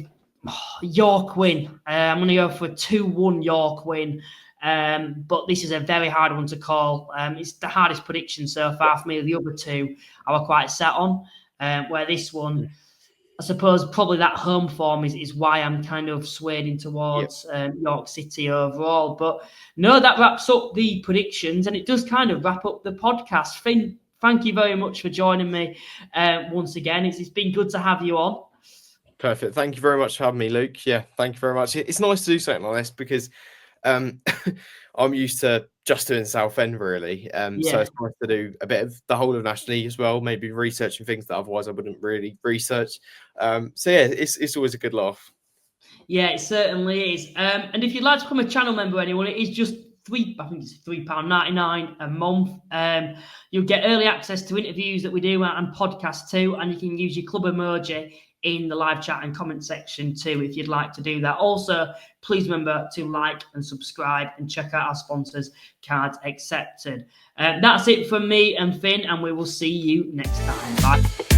York win. I'm going to go for a 2-1 York win. But this is a very hard one to call. It's the hardest prediction so far for me. The other 2 I were quite set on, where this one, I suppose probably that home form is why I'm kind of swaying towards York City overall. But no, that wraps up the predictions, and it does kind of wrap up the podcast. Finn, thank you very much for joining me once again. It's been good to have you on. Perfect. Thank you very much for having me, Luke. Yeah, thank you very much. It's nice to do something like this because I'm used to just doing Southend, really. So it's nice to do a bit of the whole of National League as well, maybe researching things that otherwise I wouldn't really research. So yeah, it's always a good laugh. Yeah, it certainly is. And if you'd like to become a channel member, anyone, it is just £3.99 a month. You'll get early access to interviews that we do and podcasts too, and you can use your club emoji in the live chat and comment section too if you'd like to do that. Also, please remember to like and subscribe and check out our sponsors, Cards Accepted. That's it from me and Finn, and we will see you next time. Bye.